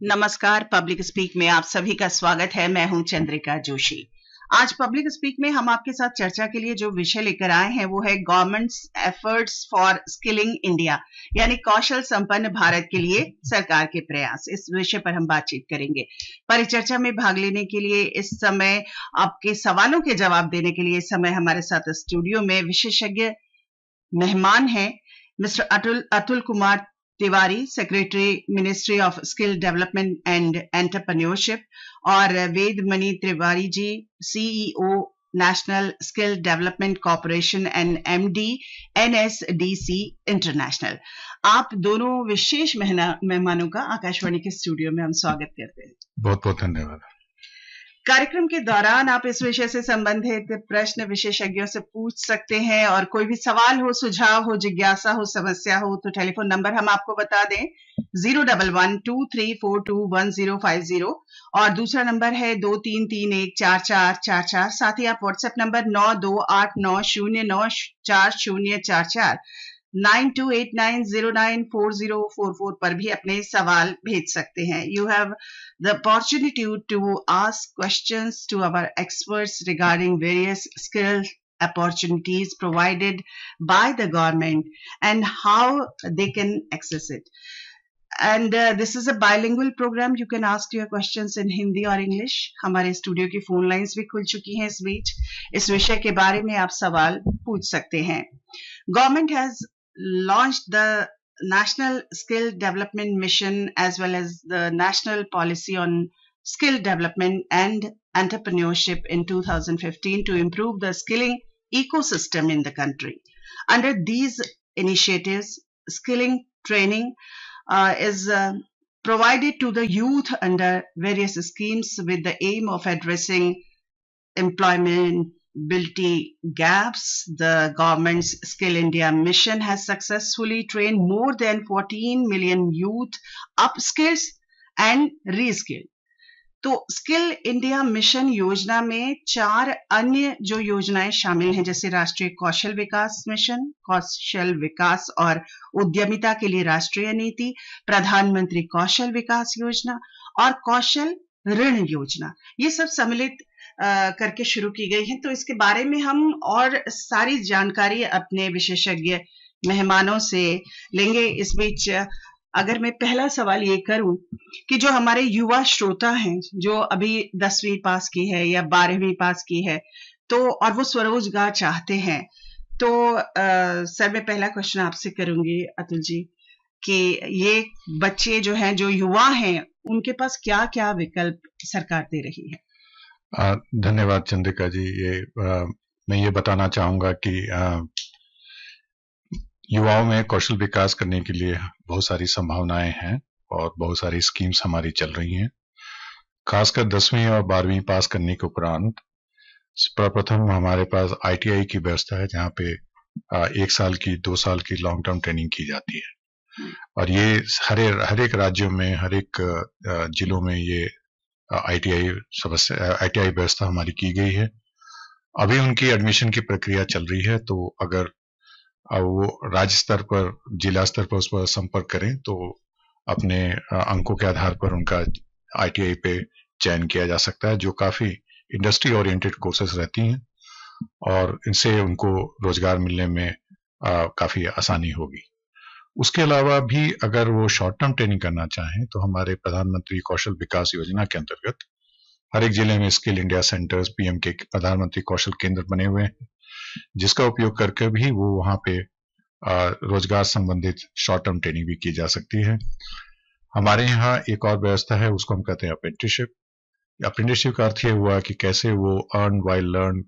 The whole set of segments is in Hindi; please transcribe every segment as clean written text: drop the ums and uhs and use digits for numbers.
नमस्कार। पब्लिक स्पीक में आप सभी का स्वागत है। मैं हूं चंद्रिका जोशी। आज पब्लिक स्पीक में हम आपके साथ चर्चा के लिए जो विषय लेकर आए हैं वो है governments efforts for skilling India, यानी कौशल संपन्न भारत के लिए सरकार के प्रयास। इस विषय पर हम बातचीत करेंगे। परिचर्चा में भाग लेने के लिए इस समय आपके सवालों के जवाब देने के लिए इस समय हमारे साथ स्टूडियो में विशेषज्ञ मेहमान हैं mister Atul Kumar Tiwari, secretary ministry of skill development and entrepreneurship, और Vedmani Tiwari ji, CEO national skill development corporation and MD NSDC international. आप दोनों विशेष मेहमानों का आकाशवाणी के स्टूडियो में हम स्वागत करते हैं। बहुत बहुत धन्यवाद। कार्यक्रम के दौरान आप इस विषय से संबंधित प्रश्न विशेषज्ञों से पूछ सकते हैं, और कोई भी सवाल हो, सुझाव हो, जिज्ञासा हो, समस्या हो तो टेलीफोन नंबर हम आपको बता दें 01123421050, और दूसरा नंबर है 23314444। साथ ही आप व्हाट्सएप नंबर 9289094044 9289094044 पर भी अपने सवाल भेज सकते हैं। You have the opportunity to ask questions to our experts regarding various skill opportunities provided by the government and how they can access it. And this is a bilingual program. You can ask your questions in Hindi or English. हमारे स्टूडियो की फोन लाइंस भी खुल चुकी हैं। इस बीच इस विषय के बारे में आप सवाल पूछ सकते हैं। Government has launched the National Skill Development Mission as well as the National Policy on Skill Development and Entrepreneurship in 2015 to improve the skilling ecosystem in the country. Under these initiatives, skilling training is provided to the youth under various schemes with the aim of addressing employability gaps. The government's Skill India mission has successfully trained more than 14 million youth, upskills and reskilled. तो स्किल इंडिया मिशन योजना में 4 अन्य जो योजनाएं शामिल हैं, जैसे राष्ट्रीय कौशल विकास मिशन, कौशल विकास और उद्यमिता के लिए राष्ट्रीय नीति, प्रधानमंत्री कौशल विकास योजना और कौशल ऋण योजना, ये सब सम्मिलित करके शुरू की गई है। तो इसके बारे में हम और सारी जानकारी अपने विशेषज्ञ मेहमानों से लेंगे। इस बीच अगर मैं पहला सवाल ये करूं कि जो हमारे युवा श्रोता हैं, जो अभी 10वीं पास की है या 12वीं पास की है, तो और वो स्वरोजगार चाहते हैं, तो सर मैं पहला क्वेश्चन आपसे करूंगी अतुल जी कि ये बच्चे जो हैं, जो युवा हैं, उनके पास क्या क्या विकल्प सरकार दे रही है? धन्यवाद चंद्रिका जी। मैं ये बताना चाहूंगा कि युवाओं में कौशल विकास करने के लिए बहुत सारी संभावनाएं हैं और बहुत सारी स्कीम्स हमारी चल रही हैं। खासकर 10वीं और 12वीं पास करने के उपरांत प्रथम हमारे पास ITI की व्यवस्था है, जहाँ पे 1 साल की 2 साल की लॉन्ग टर्म ट्रेनिंग की जाती है, और ये हर एक राज्यों में, हर एक जिलों में ये ITI व्यवस्था हमारी की गई है। अभी उनकी एडमिशन की प्रक्रिया चल रही है, तो अगर वो राज्य स्तर पर, जिला स्तर पर उस पर संपर्क करें तो अपने अंकों के आधार पर उनका ITI पे चयन किया जा सकता है, जो काफी इंडस्ट्री ओरिएंटेड कोर्सेज रहती हैं और इनसे उनको रोजगार मिलने में काफी आसानी होगी। उसके अलावा भी अगर वो शॉर्ट टर्म ट्रेनिंग करना चाहें तो हमारे प्रधानमंत्री कौशल विकास योजना के अंतर्गत हर एक जिले में स्किल इंडिया सेंटर्स, PM के प्रधानमंत्री कौशल केंद्र बने हुए हैं, जिसका उपयोग करके भी वो वहां पे रोजगार संबंधित शॉर्ट टर्म ट्रेनिंग भी की जा सकती है। हमारे यहाँ एक और व्यवस्था है, उसको हम कहते हैं अप्रेंटिसशिप। अप्रेंटिसशिप का अर्थ ये हुआ कि कैसे वो अर्न व्हाइल लर्न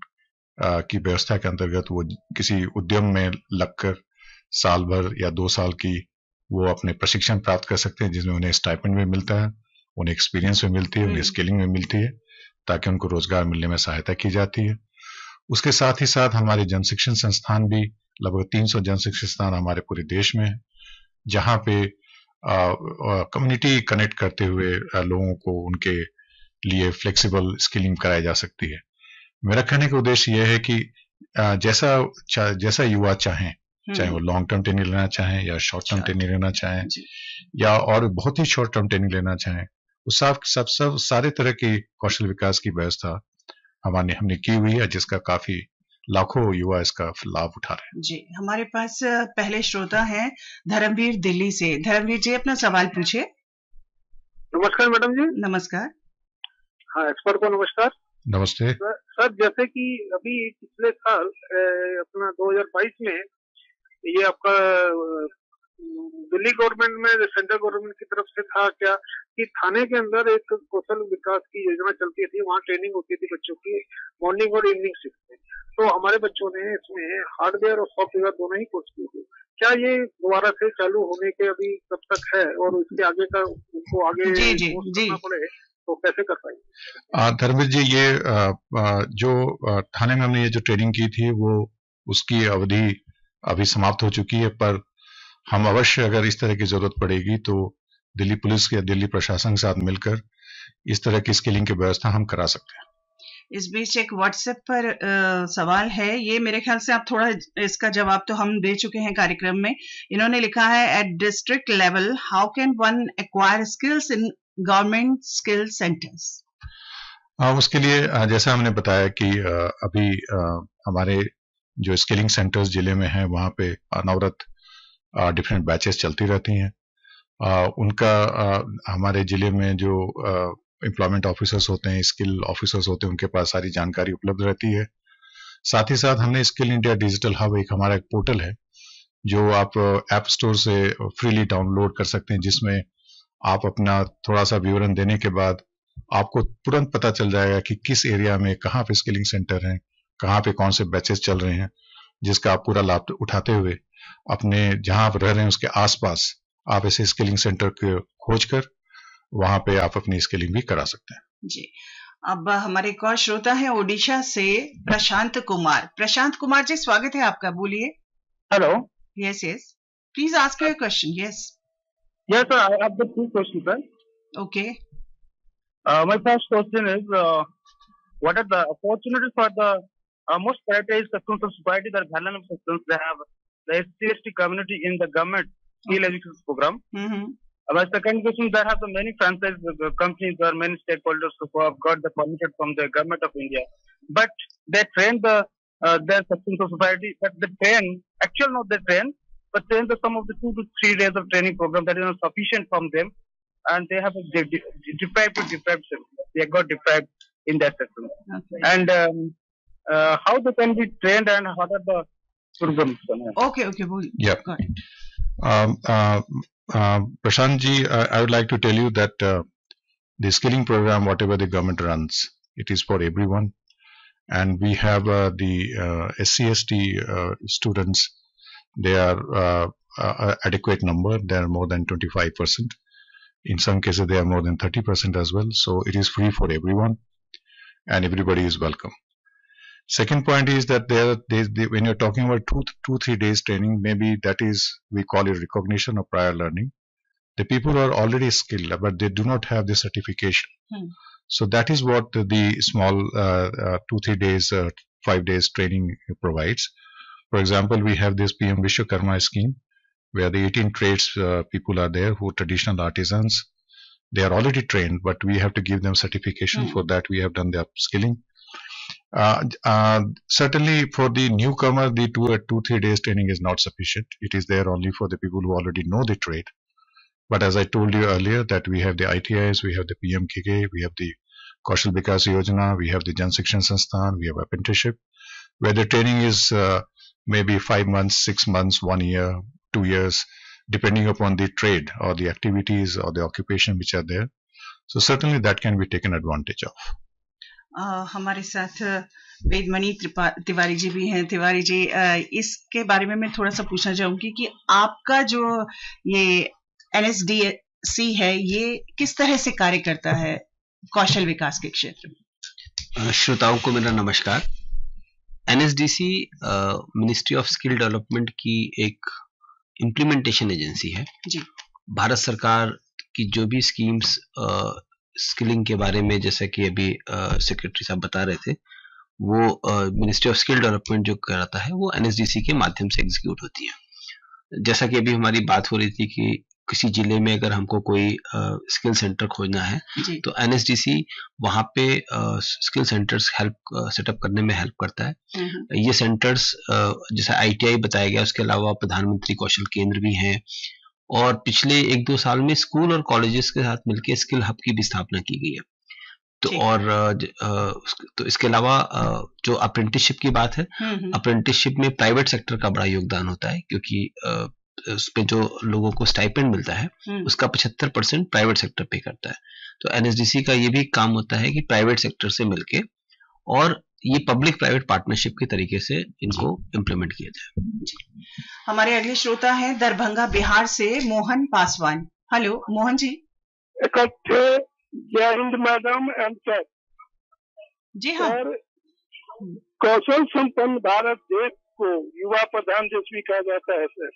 की व्यवस्था के अंतर्गत वो किसी उद्यम में लगकर साल भर या 2 साल की वो अपने प्रशिक्षण प्राप्त कर सकते हैं, जिसमें उन्हें स्टाइपेंड भी मिलता है, उन्हें एक्सपीरियंस भी मिलती है, उन्हें स्किलिंग भी मिलती है, ताकि उनको रोजगार मिलने में सहायता की जाती है। उसके साथ ही साथ हमारे जन शिक्षण संस्थान भी, लगभग 300 जन शिक्षण संस्थान हमारे पूरे देश में है, जहां पे कम्युनिटी कनेक्ट करते हुए लोगों को उनके लिए फ्लेक्सिबल स्किलिंग कराई जा सकती है। मेरा कहने का उद्देश्य यह है कि जैसा युवा चाहें, चाहे वो लॉन्ग टर्म ट्रेनिंग लेना चाहें या शॉर्ट टर्म ट्रेनिंग लेना चाहें या और बहुत ही शॉर्ट टर्म ट्रेनिंग लेना चाहें, उस सब सारे तरह की कौशल विकास की व्यवस्था हमने की हुई है, जिसका काफी लाखों युवा इसका लाभ उठा रहे हैं। जी, हमारे पास पहले श्रोता हैं धर्मवीर दिल्ली से। धर्मवीर जी, अपना सवाल पूछिए। नमस्कार मैडम जी। नमस्कार। हाँ, एक्सपर्ट को नमस्कार। नमस्ते सर, जैसे कि अभी पिछले साल अपना 2022 में ये आपका दिल्ली गवर्नमेंट में सेंट्रल गवर्नमेंट की तरफ से था क्या कि थाने के अंदर एक कौशल विकास की योजना चलती थी, वहाँ ट्रेनिंग होती थी बच्चों की मॉर्निंग और इवनिंग शिफ्ट में। तो हमारे बच्चों ने इसमें हार्डवेयर और सॉफ्टवेयर दोनों ही कोर्स किए थे। क्या ये दोबारा से चालू होने के अभी कब तक है और इसके आगे का उनको आगे करना पड़े तो कैसे कर पाएंगे? धर्मवीर जी, ये जो थाने में हमने ये जो ट्रेनिंग की थी वो उसकी अवधि अभी समाप्त हो चुकी है, पर हम अवश्य अगर इस तरह की जरूरत पड़ेगी तो दिल्ली पुलिस या दिल्ली प्रशासन के साथ मिलकर इस तरह की स्किलिंग की व्यवस्था हम करा सकते हैं। इस बीच एक व्हाट्सएप पर सवाल है, ये मेरे ख्याल से आप थोड़ा इसका जवाब तो हम दे चुके हैं कार्यक्रम में। इन्होंने लिखा है, at district level how can one acquire skills in government skill centres? उसके लिए जैसा हमने बताया कि अभी हमारे जो स्किलिंग सेंटर्स जिले में हैं वहाँ पे अनवरत डिफरेंट बैचेस चलती रहती हैं। उनका हमारे जिले में जो एम्प्लॉयमेंट ऑफिसर्स होते हैं, स्किल ऑफिसर्स होते हैं, उनके पास सारी जानकारी उपलब्ध रहती है। साथ ही साथ हमने स्किल इंडिया डिजिटल हब, एक हमारा एक पोर्टल है जो आप ऐप स्टोर से फ्रीली डाउनलोड कर सकते हैं, जिसमें आप अपना थोड़ा सा विवरण देने के बाद आपको तुरंत पता चल जाएगा कि किस एरिया में कहाँ पे स्किलिंग सेंटर हैं, कहाँ पे कौन से बैचेस चल रहे हैं, जिसका आप पूरा लाभ उठाते हुए अपने जहां आप रह रहे हैं उसके आसपास आप ऐसे स्किलिंग सेंटर को खोज कर वहां पे आप अपनी स्किलिंग भी करा सकते हैं। जी, अब हमारे एक और श्रोता है ओडिशा से प्रशांत कुमार। प्रशांत कुमार जी, स्वागत है आपका, बोलिए। Hello. Yes yes, please ask your question. Yes yes sir, I have the 2 questions sir. Okay. My first question is what are the opportunities for the most prioritized sections of society that vulnerable sections they have the SC/ST community in the government skill education program? My second question, there have the many franchise companies or many stakeholders who have got the permission from the government of India, but they train their sections of society, but they train actually not they train, but train the some of the 2 to 3 days of training program that is not sufficient from them, and they have deprived. They got deprived in that section. Okay. And how they can be trained and what are the programs? Okay, yeah. Got it. Prashant ji, I would like to tell you that the skilling program, whatever the government runs, it is for everyone. And we have the SC/ST students. They are adequate number. They are more than 25%. In some cases, they are more than 30% as well. So it is free for everyone, and everybody is welcome. Second point is that when you're talking about 2-3 days training, maybe that is, we call it recognition of prior learning. The people are already skilled, but they do not have the certification. So that is what the small 2-3 days, 5 days training provides. For example, we have this PM Vishwakarma scheme, where the 18 trades people are there who are traditional artisans. They are already trained, but we have to give them certification. For that, we have done the upskilling. Certainly for the newcomer, the 2-3 days training is not sufficient. It is there only for the people who already know the trade. But as I told you earlier, that we have the ITIs, we have the PMKK, we have the Kaushal Vikas Yojana, we have the Jan Shikshan Sansthan, we have apprenticeship, where the training is maybe 5 months, 6 months, 1 year, 2 years, depending upon the trade or the activities or the occupation which are there. So certainly that can be taken advantage of. हमारे साथ वेदमणि तिवारी जी भी हैं। तिवारी जी, इसके बारे में मैं थोड़ा सा पूछना चाहूंगी कि आपका जो ये NSDC है, ये किस तरह से कार्य करता है कौशल विकास के क्षेत्र में? श्रोताओं को मेरा नमस्कार। NSDC ministry of skill development की एक इम्प्लीमेंटेशन एजेंसी है जी। भारत सरकार की जो भी स्कीम्स स्किलिंग के बारे में, जैसा कि अभी सेक्रेटरी साहब बता रहे थे, वो मिनिस्ट्री ऑफ स्किल डेवलपमेंट जो कराता है वो NSDC के माध्यम से एग्जीक्यूट होती है। जैसा कि अभी हमारी बात हो रही थी कि किसी जिले में अगर हमको कोई स्किल सेंटर खोजना है तो NSDC वहाँ पे स्किल सेंटर्स हेल्प सेटअप करने में हेल्प करता है। ये सेंटर्स जैसा ITI बताया गया, उसके अलावा प्रधानमंत्री कौशल केंद्र भी हैं, और पिछले 1-2 साल में स्कूल और कॉलेजेस के साथ मिलकर स्किल हब की भी स्थापना की गई है। तो और तो इसके अलावा जो अप्रेंटिसशिप की बात है, अप्रेंटिसशिप में प्राइवेट सेक्टर का बड़ा योगदान होता है, क्योंकि उस पे जो लोगों को स्टाइपेंड मिलता है उसका 75% प्राइवेट सेक्टर पे करता है। तो NSDC का ये भी काम होता है कि प्राइवेट सेक्टर से मिलके और ये पब्लिक प्राइवेट पार्टनरशिप के तरीके से इनको इम्प्लीमेंट किया जाए। हमारे अगले श्रोता हैं दरभंगा बिहार से मोहन पासवान। हेलो मोहन जी। इकट्ठे जय हिंद मैडम एंड सर। जी हाँ सर, कौशल संपन्न भारत देश को युवा प्रधान देश भी कहा जाता है सर।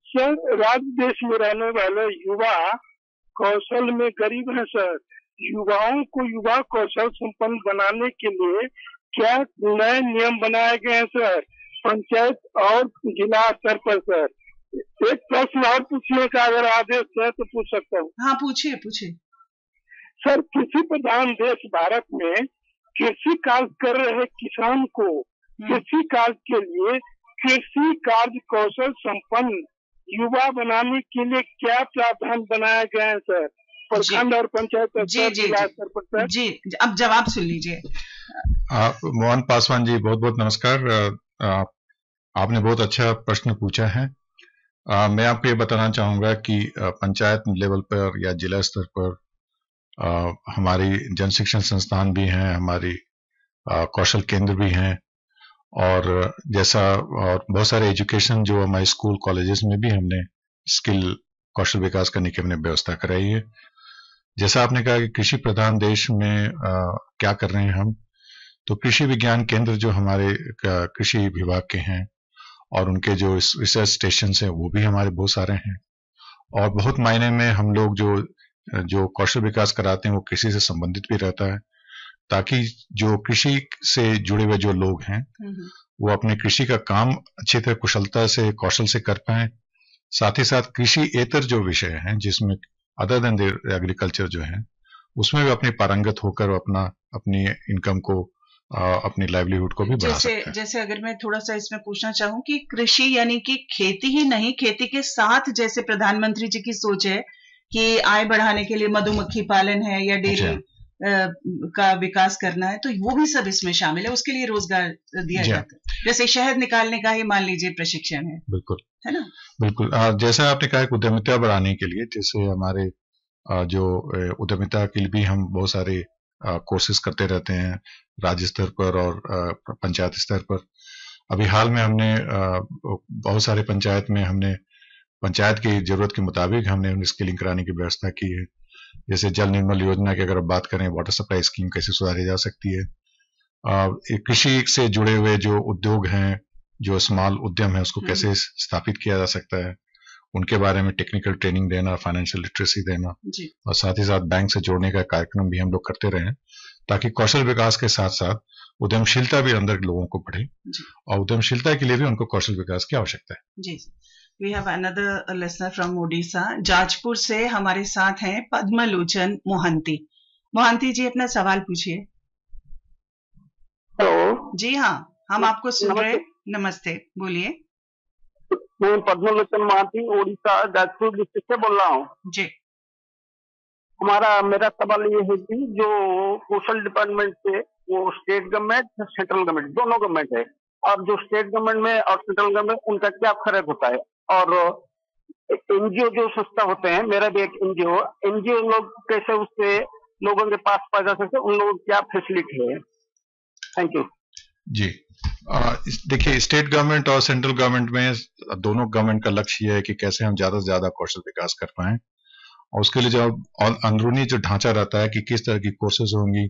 सर, राज्य देश में रहने वाले युवा कौशल में गरीब हैं सर। युवाओं को युवा कौशल संपन्न बनाने के लिए क्या नए नियम बनाए गए हैं सर, पंचायत और जिला स्तर पर सर? एक प्रश्न और पूछने का अगर आदेश है तो पूछ सकता हूँ? हाँ पूछिए पूछिए। सर, कृषि प्रधान देश भारत में कृषि कार्य कर रहे किसान को कृषि कार्य के लिए कृषि कार्य कौशल संपन्न युवा बनाने के लिए क्या प्रावधान बनाया गया है सर, प्रखंड और पंचायत स्तर पर सर? जी, अब जवाब सुन लीजिए। मोहन पासवान जी, बहुत बहुत नमस्कार। आपने बहुत अच्छा प्रश्न पूछा है। मैं आपको ये बताना चाहूंगा कि पंचायत लेवल पर या जिला स्तर पर हमारी जन शिक्षण संस्थान भी हैं, हमारी कौशल केंद्र भी हैं, और और बहुत सारे एजुकेशन जो हमारे स्कूल कॉलेजेस में भी हमने स्किल कौशल विकास करने की हमने व्यवस्था कराई है। जैसा आपने कहा कि कृषि प्रधान देश में क्या कर रहे हैं हम, तो कृषि विज्ञान केंद्र जो हमारे कृषि विभाग के हैं और उनके जो रिसर्च स्टेशन हैं वो भी हमारे बहुत सारे हैं, और बहुत मायने में हम लोग जो कौशल विकास कराते हैं वो कृषि से संबंधित भी रहता है, ताकि जो कृषि से जुड़े हुए जो लोग हैं वो अपने कृषि का काम अच्छी तरह कुशलता से कौशल से कर पाएं। साथ ही साथ कृषि एतर जो विषय हैं जिसमें अदर देन एग्रीकल्चर जो है उसमें भी अपनी पारंगत होकर अपनी इनकम को अपनी लाइवलीहुड को भी बढ़ा सकते हैं। जैसे अगर मैं थोड़ा सा इसमें पूछना चाहूं कि कृषि यानी कि खेती ही नहीं, खेती के साथ जैसे प्रधानमंत्री जी की सोच है कि आय बढ़ाने के लिए मधुमक्खी पालन है या डेयरी का विकास करना है, तो वो भी सब इसमें शामिल है, उसके लिए रोजगार दिया जाता है। जैसे शहद निकालने का ही मान लीजिए प्रशिक्षण है। बिल्कुल, है ना? बिल्कुल। जैसा आपने कहा कि उद्यमिता बढ़ाने के लिए, जैसे हमारे जो उद्यमिता के लिए भी हम बहुत सारे कोर्सेज करते रहते हैं राज्य स्तर पर और पंचायत स्तर पर। अभी हाल में हमने बहुत सारे पंचायत में हमने पंचायत की जरूरत के मुताबिक हमने स्किलिंग कराने की व्यवस्था की है। जैसे जल निर्मल योजना की अगर आप बात करें, वाटर सप्लाई स्कीम कैसे सुधारी जा सकती है, कृषि से जुड़े हुए जो उद्योग हैं, जो स्मॉल उद्यम है, उसको कैसे स्थापित किया जा सकता है, उनके बारे में टेक्निकल ट्रेनिंग देना, फाइनेंशियल लिटरेसी देना, और साथ ही साथ बैंक से जोड़ने का कार्यक्रम भी हम लोग करते रहे, ताकि कौशल विकास के साथ साथ उद्यमशीलता भी अंदर लोगों को बढ़े, और उद्यमशीलता के लिए भी उनको कौशल विकास की आवश्यकता है। जी, we have another listener from Odisha, Jajpur से हमारे साथ हैं पद्मलोचन मोहंती। मोहंती जी, अपना सवाल पूछिए। हेलो जी हाँ, हम आपको सुन रहे। नमस्ते, बोलिए। मैं पद्मलोचन मोहंती उड़ीसा जाजपुर डिस्ट्रिक्ट से बोल रहा हूँ जी। मेरा सवाल ये है कि जो कौशल डिपार्टमेंट से वो स्टेट गवर्नमेंट, सेंट्रल गवर्नमेंट, दोनों गवर्नमेंट है, और जो स्टेट गवर्नमेंट में और सेंट्रल गवर्नमेंट उनका क्या फर्क होता है, और एनजीओ जो संस्था होते हैं, मेरा भी एक एनजीओ लोग कैसे उससे लोगों के पास पा जा सकते, उन लोगों की क्या फैसिलिटी है? थैंक यू जी। देखिए, स्टेट गवर्नमेंट और सेंट्रल गवर्नमेंट में दोनों गवर्नमेंट का लक्ष्य ये है कि कैसे हम ज्यादा से ज्यादा कौशल विकास कर पाएं, और उसके लिए जो अंदरूनी जो ढांचा रहता है कि किस तरह की कोर्सेज होंगी,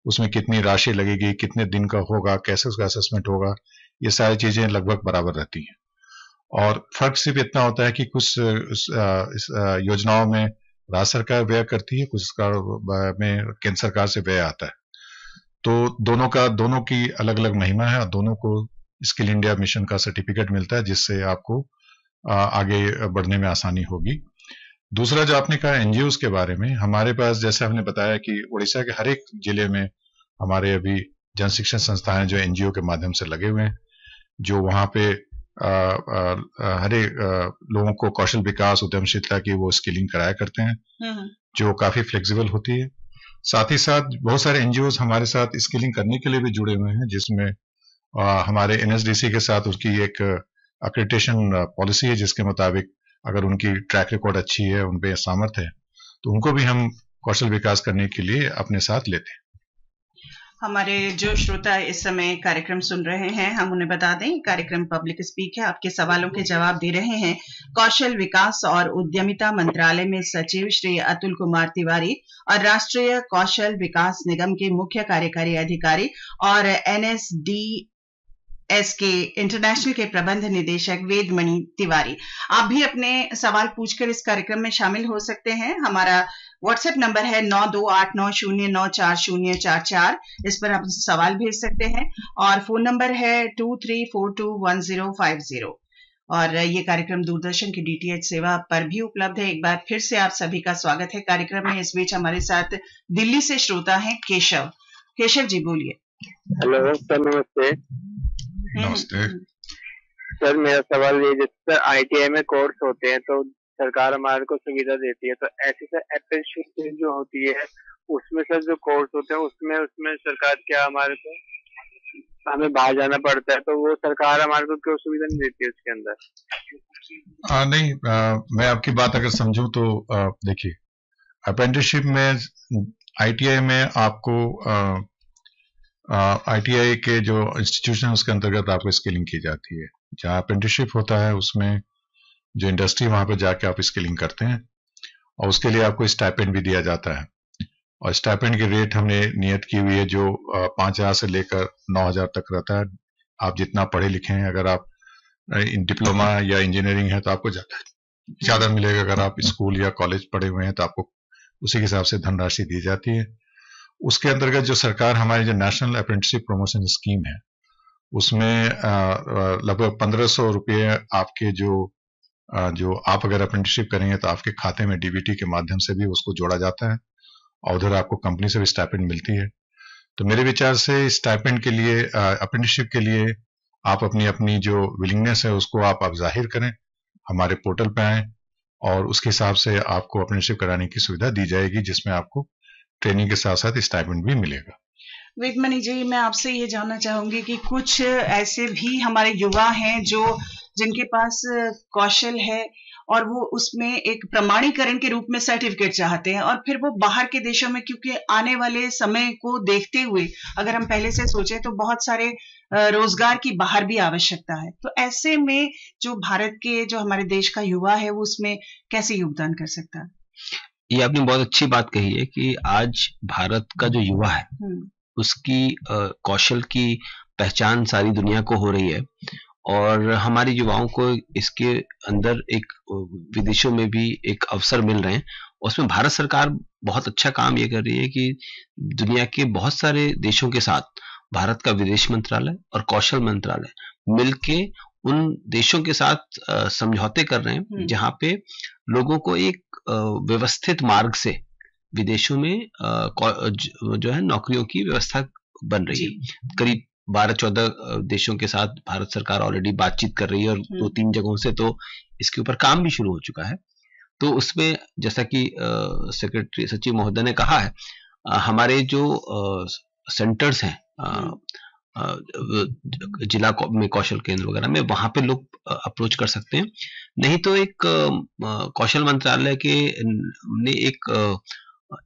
उसमें कितनी राशि लगेगी, कितने दिन का होगा, कैसे उसका असेसमेंट होगा, ये सारी चीजें लगभग बराबर रहती हैं। और फर्क सिर्फ इतना होता है कि कुछ योजनाओं में राज्य सरकार व्यय करती है, कुछ में केंद्र सरकार से व्यय आता है। तो दोनों की अलग अलग महिमा है, और दोनों को स्किल इंडिया मिशन का सर्टिफिकेट मिलता है, जिससे आपको आगे बढ़ने में आसानी होगी। दूसरा जो आपने कहा एनजीओ के बारे में, हमारे पास जैसे हमने बताया कि उड़ीसा के हर एक जिले में हमारे अभी जन शिक्षण संस्थाएं जो एनजीओ के माध्यम से लगे हुए हैं, जो वहां पे हर एक लोगों को कौशल विकास उद्यमशीलता की वो स्किलिंग कराया करते हैं, जो काफी फ्लेक्सिबल होती है। साथ ही साथ बहुत सारे एनजीओ हमारे साथ स्किलिंग करने के लिए भी जुड़े हुए हैं, जिसमें हमारे एनएसडीसी के साथ उसकी एक एक्रेडिटेशन पॉलिसी है, जिसके मुताबिक अगर उनकी ट्रैक रिकॉर्ड अच्छी है, उन पे सामर्थ्य है, तो उनको भी हम कौशल विकास करने के लिए अपने साथ लेते हैं। हमारे जो श्रोता इस समय कार्यक्रम सुन रहे हैं, हम उन्हें बता दें, कार्यक्रम पब्लिक स्पीक है। आपके सवालों के जवाब दे रहे हैं कौशल विकास और उद्यमिता मंत्रालय में सचिव श्री अतुल कुमार तिवारी और राष्ट्रीय कौशल विकास निगम के मुख्य कार्यकारी अधिकारी और NSDS के इंटरनेशनल के प्रबंध निदेशक वेदमणि तिवारी। आप भी अपने सवाल पूछकर इस कार्यक्रम में शामिल हो सकते हैं। हमारा व्हाट्सएप नंबर है 9289094044। इस पर आप सवाल भेज सकते हैं और फोन नंबर है 23421050। और ये कार्यक्रम दूरदर्शन की DTH सेवा पर भी उपलब्ध है। एक बार फिर से आप सभी का स्वागत है कार्यक्रम में। इस बीच हमारे साथ दिल्ली से श्रोता हैं केशव। केशव जी बोलिए। हेलो सर, नमस्ते। नमस्ते सर, मेरा सवाल ये, जैसे ITI में कोर्स होते हैं तो सरकार हमारे को सुविधा देती है, तो ऐसी सर अप्रेंटिसशिप जो होती है उसमें सर जो कोर्स होते हैं उसमें सरकार क्या हमारे को, हमें बाहर जाना पड़ता है, तो वो सरकार हमारे को क्यों सुविधा नहीं देती है उसके अंदर? नहीं, मैं आपकी बात अगर समझूं तो देखिए, अप्रेंटिसशिप में ITI में आपको ITI के जो इंस्टीट्यूशन उसके अंतर्गत आपको स्किलिंग की जाती है। जहाँ अप्रेंटिसशिप होता है उसमें जो इंडस्ट्री वहां पे जाके आप स्किलिंग करते हैं और उसके लिए आपको स्टाइपेंड भी दिया जाता है। और स्टाइपेंड की रेट हमने नियत की हुई है, जो 5,000 से लेकर 9,000 तक रहता है। आप जितना पढ़े लिखे हैं, अगर आप डिप्लोमा या इंजीनियरिंग है तो आपको ज्यादा मिलेगा। अगर आप स्कूल या कॉलेज पढ़े हुए हैं तो आपको उसी के हिसाब से धनराशि दी जाती है। उसके अंतर्गत जो सरकार हमारी जो नेशनल अप्रेंटिसशिप प्रमोशन स्कीम है, उसमें लगभग 1,500 रुपये आपके जो आप अगर अप्रेंटिसशिप करेंगे तो आपके खाते में DBT के माध्यम से भी उसको जोड़ा जाता है और उधर आपको कंपनी से भी स्टाइपेंड मिलती है। तो मेरे विचार से स्टाइपेंड के लिए, अप्रेंटिसशिप के लिए आप अपनी जो विलिंगनेस है उसको आप जाहिर करें, हमारे पोर्टल पे आएं और उसके हिसाब से आपको अप्रेंटिसशिप कराने की सुविधा दी जाएगी, जिसमें आपको ट्रेनिंग के साथ साथ स्टाइपेंड भी मिलेगा। वेदमणि जी, मैं आपसे ये जानना चाहूंगी कि कुछ ऐसे भी हमारे युवा हैं जिनके पास कौशल है और वो उसमें एक प्रमाणीकरण के रूप में सर्टिफिकेट चाहते हैं, और फिर वो बाहर के देशों में, क्योंकि आने वाले समय को देखते हुए अगर हम पहले से सोचें तो बहुत सारे रोजगार की बाहर भी आवश्यकता है, तो ऐसे में जो भारत के, जो हमारे देश का युवा है, वो उसमें कैसे योगदान कर सकता है? ये आपने बहुत अच्छी बात कही है कि आज भारत का जो युवा है उसकी कौशल की पहचान सारी दुनिया को हो रही है और हमारे युवाओं को इसके अंदर एक विदेशों में भी एक अवसर मिल रहे हैं। उसमें भारत सरकार बहुत अच्छा काम ये कर रही है कि दुनिया के बहुत सारे देशों के साथ भारत का विदेश मंत्रालय और कौशल मंत्रालय मिलके उन देशों के साथ समझौते कर रहे हैं जहां पे लोगों को एक व्यवस्थित मार्ग से विदेशों में जो है नौकरियों की व्यवस्था बन रही है। करीब 12-14 देशों के साथ भारत सरकार ऑलरेडी बातचीत कर रही है और 2-3 जगहों से तो इसके ऊपर काम भी शुरू हो चुका है। तो उसमें जैसा कि सेक्रेटरी सचिव महोदय ने कहा है, हमारे जो सेंटर्स हैं जिला में कौशल केंद्र वगैरह में, वहां पे लोग अप्रोच कर सकते हैं। नहीं तो एक कौशल मंत्रालय के ने एक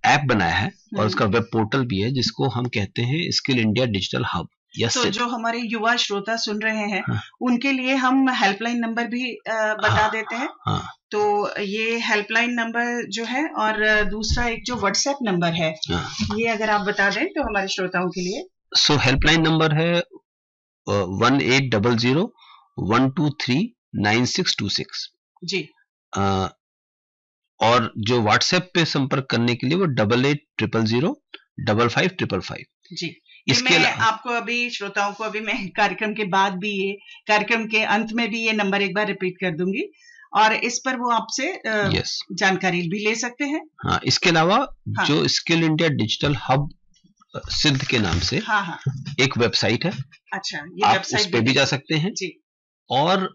ऐप बनाया है और उसका वेब पोर्टल भी है जिसको हम कहते हैं स्किल इंडिया डिजिटल हब। तो जो हमारे युवा श्रोता सुन रहे हैं उनके लिए हम हेल्पलाइन नंबर भी बता देते हैं। तो ये हेल्पलाइन नंबर जो है और दूसरा एक जो व्हाट्सएप नंबर है, ये अगर आप बता दें तो हमारे श्रोताओं के लिए। सो हेल्पलाइन नंबर है 1800-123-9626 जी। और जो व्हाट्सएप पे संपर्क करने के लिए वो 8800-555555 जी। इसके मैं आपको अभी श्रोताओं को अभी मैं कार्यक्रम के बाद भी, ये कार्यक्रम के अंत में भी ये नंबर एक बार रिपीट कर दूंगी। और इस पर वो आपसे जानकारी भी ले सकते हैं। हाँ, इसके अलावा जो स्किल इंडिया डिजिटल हब सिद्ध के नाम से एक वेबसाइट है। अच्छा, ये आप वेबसाइट उस पे भी जा सकते हैं जी। और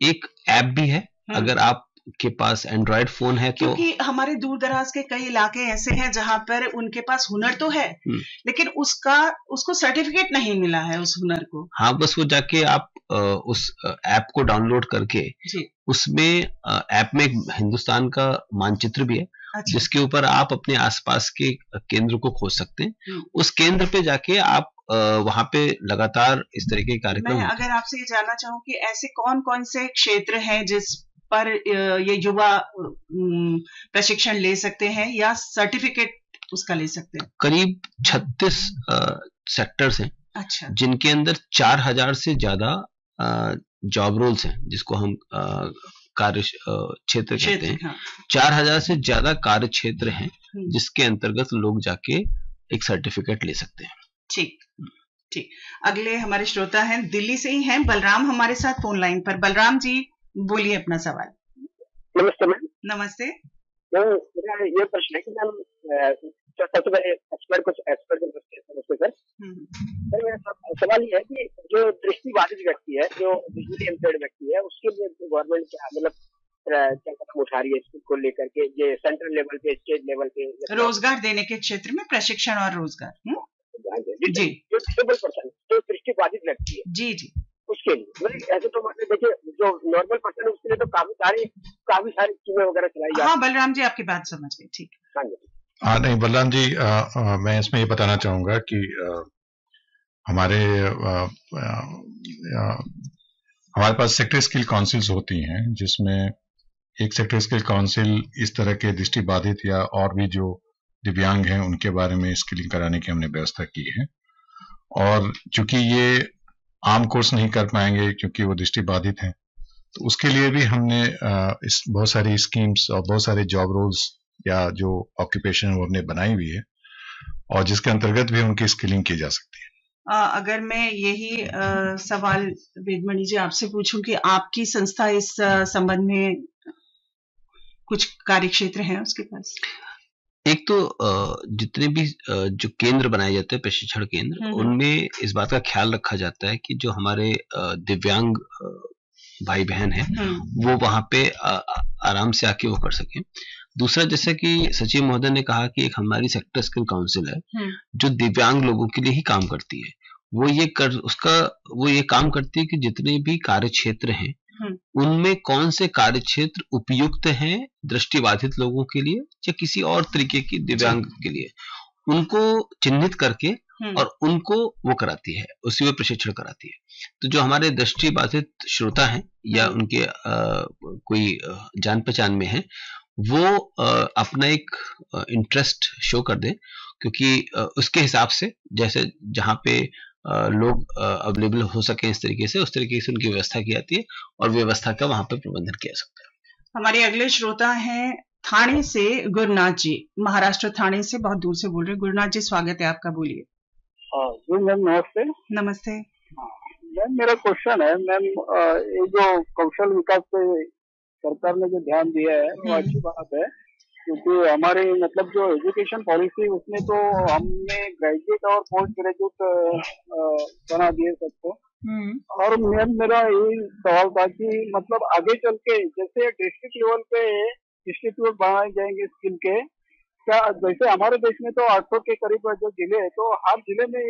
एक ऐप भी है, अगर आपके पास एंड्रॉयड फोन है तो। क्योंकि हमारे दूर दराज के कई इलाके ऐसे हैं जहां पर उनके पास हुनर तो है लेकिन उसको सर्टिफिकेट नहीं मिला है उस हुनर को। हाँ, बस वो जाके आप उस ऐप को डाउनलोड करके उसमें ऐप में एक हिंदुस्तान का मानचित्र भी है। अच्छा। जिसके ऊपर आप अपने आसपास के केंद्र को खोज सकते हैं। उस केंद्र पे जाके आप वहां पे लगातार इस तरह के कार्यक्रम। मैं अगर आपसे ये जानना चाहूँ कि ऐसे कौन कौन से क्षेत्र हैं जिस पर ये युवा प्रशिक्षण ले सकते हैं या सर्टिफिकेट उसका ले सकते हैं? करीब 36 सेक्टर्स हैं। अच्छा। जिनके अंदर 4000 से ज्यादा जॉब रोल्स हैं, जिसको हम कार्य क्षेत्र कहते हैं। हाँ। 4000 से ज्यादा कार्य क्षेत्र हैं जिसके अंतर्गत लोग जाके एक सर्टिफिकेट ले सकते हैं। ठीक। अगले हमारे श्रोता हैं, दिल्ली से ही हैं, बलराम हमारे साथ फोन लाइन पर। बलराम जी बोलिए अपना सवाल। नमस्ते मैम। नमस्ते। मेरा ये प्रश्न है कि मैम सबसे पहले एक्सपर्ट सर मेरा सवाल ये है कि जो दृष्टिबाधित व्यक्ति है, जो विजुअली इम्पेयर्ड व्यक्ति है, उसके लिए गवर्नमेंट क्या मतलब क्या कदम उठा रही है इसको लेकर के, ये सेंट्रल लेवल पे, स्टेट लेवल पे? रोजगार देने के क्षेत्र में प्रशिक्षण और रोजगार जी। जो डिसेबल पर्सन, जो दृष्टिबाधित व्यक्ति है जी उसके लिए मतलब ऐसे तो मतलब देखिए जो नॉर्मल पर्सन है उसके लिए तो काफी सारी स्कीमें वगैरह चलाई जाती है। हाँ बलराम जी, आपकी बात समझ गई। ठीक। हाँ नहीं बलराम जी, मैं इसमें ये बताना चाहूंगा कि हमारे पास सेक्टर स्किल काउंसिल्स होती हैं, जिसमें एक सेक्टर स्किल काउंसिल इस तरह के दृष्टिबाधित या और भी जो दिव्यांग हैं उनके बारे में स्किलिंग कराने की हमने व्यवस्था की है। और चूंकि ये आम कोर्स नहीं कर पाएंगे क्योंकि वो दृष्टिबाधित हैं, तो उसके लिए भी हमने इस बहुत सारी स्कीम्स और बहुत सारे जॉब रोल्स या जो ऑक्यूपेशन वो हमने बनाई हुई है और जिसके अंतर्गत भी उनकी स्किलिंग की जा सकती है। अगर मैं यही सवाल वेदमणि जी आपसे पूछूं कि आपकी संस्था इस संबंध में कुछ कार्यक्षेत्र हैं उसके पास? एक तो जितने भी जो केंद्र बनाए जाते हैं, प्रशिक्षण केंद्र, उनमें इस बात का ख्याल रखा जाता है कि जो हमारे दिव्यांग भाई बहन हैं वो वहां पे आराम से आके वो कर सकें। दूसरा, जैसे कि सचिव महोदय ने कहा कि एक हमारी सेक्टर स्किल काउंसिल है जो दिव्यांग लोगों के लिए ही काम करती है। वो ये काम करती है कि जितने भी कार्य क्षेत्र हैं उनमें कौन से कार्य क्षेत्र उपयुक्त हैं दृष्टिबाधित लोगों के लिए या किसी और तरीके की दिव्यांग के लिए, उनको चिन्हित करके और उनको वो कराती है, उसी में प्रशिक्षण कराती है। तो जो हमारे दृष्टिबाधित श्रोता हैं या उनके कोई जान पहचान में है, वो अपना एक इंटरेस्ट शो कर दें, क्योंकि उसके हिसाब से जैसे जहाँ पे लोग अवेलेबल हो सके इस तरीके से, उस तरीके से उनकी व्यवस्था की जाती है और व्यवस्था का वहां पे प्रबंधन किया सकता है। हमारे अगले श्रोता हैं थाने से गुरुनाथ जी, महाराष्ट्र थाने से बहुत दूर से बोल रहे हैं। गुरुनाथ जी स्वागत है आपका, बोलिए। जी मैम नमस्ते। नमस्ते मैम, मेरा क्वेश्चन है मैम, ये जो कौशल विकास पे सरकार ने जो ध्यान दिया है वो अच्छी बात है, क्योंकि हमारे मतलब जो एजुकेशन पॉलिसी उसमें तो हमने ग्रेजुएट और पोस्ट ग्रेजुएट बना दिए सबको। और मेरा यही सवाल था कि मतलब आगे चल के जैसे डिस्ट्रिक्ट लेवल पे इंस्टीट्यूट बनाए जाएंगे स्किल के, क्या जैसे हमारे देश में तो 800 के करीब जो जिले है, तो हर जिले में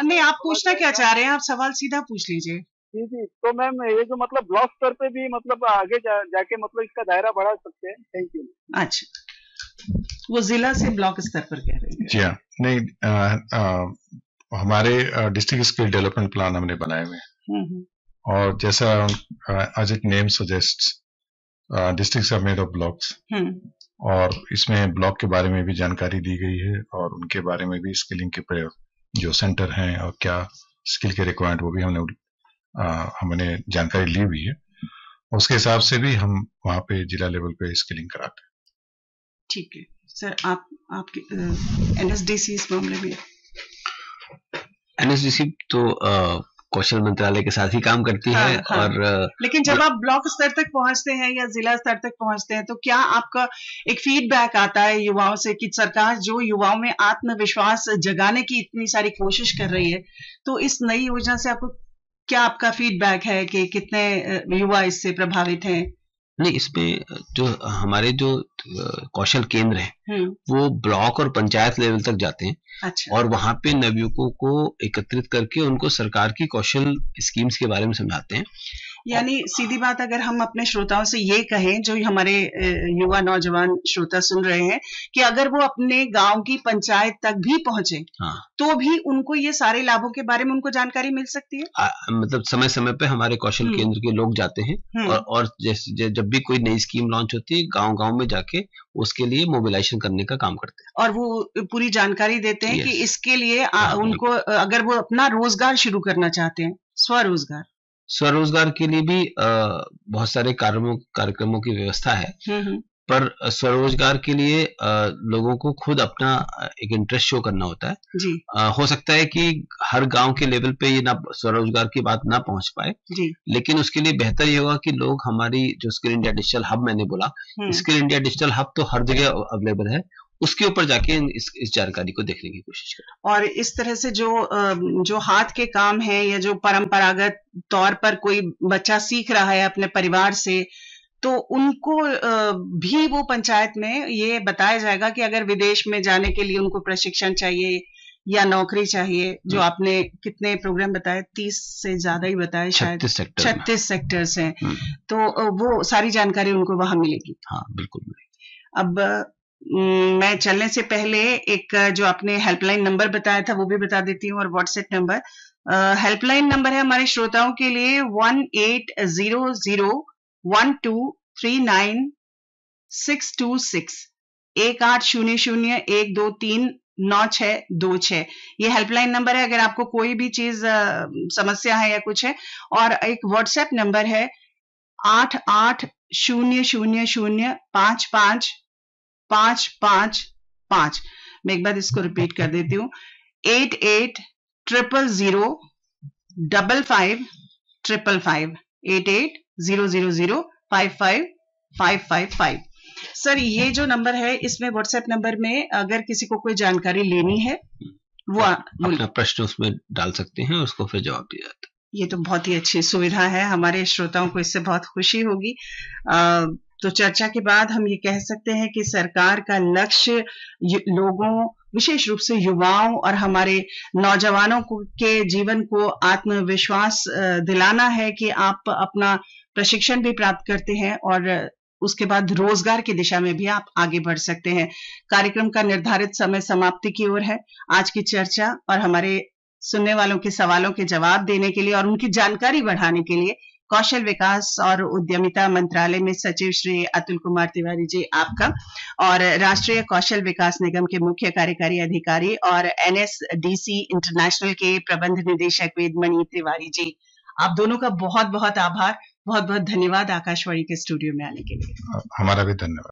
नहीं, आप पूछना क्या चाह रहे हैं? आप सवाल सीधा पूछ लीजिए। जी, तो मैम ये जो मतलब ब्लॉक स्तर पे भी मतलब आगे जाके मतलब इसका दायरा बढ़ा सकते हैं। Thank you. अच्छा, वो जिला से ब्लॉक स्तर पर कह रहे हैं? जी हाँ, नहीं हमारे डिस्ट्रिक्ट स्किल डेवलपमेंट प्लान हमने बनाए हुए हैं और जैसा as it name suggest districts are made of blocks, और इसमें ब्लॉक के बारे में भी जानकारी दी गई है और उनके बारे में भी स्किलिंग के जो सेंटर हैं और क्या स्किल के रिक्वायरमेंट वो भी हमने जानकारी ली हुई है। उसके हिसाब से भी हम वहाँ पे जिला लेवल पे स्किलिंग कराते हैं। ठीक है सर, आपके एनएसडीसी इस मामले में? एनएसडीसी तो कौशल मंत्रालय के साथ ही काम करती है। और लेकिन जब आप ब्लॉक स्तर तक पहुंचते हैं या जिला स्तर तक पहुंचते हैं तो क्या आपका एक फीडबैक आता है युवाओं से कि सरकार जो युवाओं में आत्मविश्वास जगाने की इतनी सारी कोशिश कर रही है, तो इस नई योजना से आपको क्या आपका फीडबैक है कि कितने युवा इससे प्रभावित हैं? नहीं, इसमें जो हमारे जो कौशल केंद्र हैं वो ब्लॉक और पंचायत लेवल तक जाते हैं। अच्छा। और वहां पे नवयुवकों को एकत्रित करके उनको सरकार की कौशल स्कीम्स के बारे में समझाते हैं। यानी सीधी बात अगर हम अपने श्रोताओं से ये कहें, जो हमारे युवा नौजवान श्रोता सुन रहे हैं, कि अगर वो अपने गांव की पंचायत तक भी पहुंचे तो भी उनको ये सारे लाभों के बारे में उनको जानकारी मिल सकती है। मतलब समय समय पे हमारे कौशल केंद्र के लोग जाते हैं और जैसे जब भी कोई नई स्कीम लॉन्च होती है गांव-गांव में जाके उसके लिए मोबिलाइजेशन करने का काम करते हैं और वो पूरी जानकारी देते हैं कि इसके लिए उनको अगर वो अपना रोजगार शुरू करना चाहते हैं, स्वरोजगार के लिए भी बहुत सारे कार्यक्रमों की व्यवस्था है। पर स्वरोजगार के लिए लोगों को खुद अपना एक इंटरेस्ट शो करना होता है जी। हो सकता है कि हर गांव के लेवल पे ये ना स्वरोजगार की बात ना पहुंच पाए जी। लेकिन उसके लिए बेहतर ये होगा कि लोग हमारी जो स्किल इंडिया डिजिटल हब मैंने बोला, स्किल इंडिया डिजिटल हब तो हर जगह अवेलेबल है, उसके ऊपर जाके इस जानकारी को देखने की कोशिश करें। और इस तरह से जो हाथ के काम है या जो परंपरागत तौर पर कोई बच्चा सीख रहा है अपने परिवार से, तो उनको भी वो पंचायत में ये बताया जाएगा कि अगर विदेश में जाने के लिए उनको प्रशिक्षण चाहिए या नौकरी चाहिए, जो आपने कितने प्रोग्राम बताए, 30 से ज्यादा ही बताए शायद, 36 सेक्टर्स हैं, तो वो सारी जानकारी उनको वहां मिलेगी। हाँ बिल्कुल। अब मैं चलने से पहले एक जो आपने हेल्पलाइन नंबर बताया था वो भी बता देती हूँ और व्हाट्सएप नंबर। हेल्पलाइन नंबर है हमारे श्रोताओं के लिए 1800-1239-626 1800-123-9626। ये हेल्पलाइन नंबर है अगर आपको कोई भी चीज समस्या है या कुछ है। और एक व्हाट्सएप नंबर है 8800555555। मैं एक बार इसको रिपीट कर देती हूँ, 8800-555555 8800055555। सर ये जो नंबर है इसमें व्हाट्सएप नंबर में अगर किसी को कोई जानकारी लेनी है वो अपना प्रश्न उसमें डाल सकते हैं, उसको फिर जवाब दिया जाता है। ये तो बहुत ही अच्छी सुविधा है, हमारे श्रोताओं को इससे बहुत खुशी होगी। तो चर्चा के बाद हम ये कह सकते हैं कि सरकार का लक्ष्य लोगों, विशेष रूप से युवाओं और हमारे नौजवानों के जीवन को आत्मविश्वास दिलाना है कि आप अपना प्रशिक्षण भी प्राप्त करते हैं और उसके बाद रोजगार की दिशा में भी आप आगे बढ़ सकते हैं। कार्यक्रम का निर्धारित समय समाप्ति की ओर है। आज की चर्चा और हमारे सुनने वालों के सवालों के जवाब देने के लिए और उनकी जानकारी बढ़ाने के लिए कौशल विकास और उद्यमिता मंत्रालय में सचिव श्री अतुल कुमार तिवारी जी आपका, और राष्ट्रीय कौशल विकास निगम के मुख्य कार्यकारी अधिकारी और NSDC इंटरनेशनल के प्रबंध निदेशक वेदमणि तिवारी जी, आप दोनों का बहुत बहुत आभार, बहुत बहुत धन्यवाद आकाशवाणी के स्टूडियो में आने के लिए। हमारा भी धन्यवाद।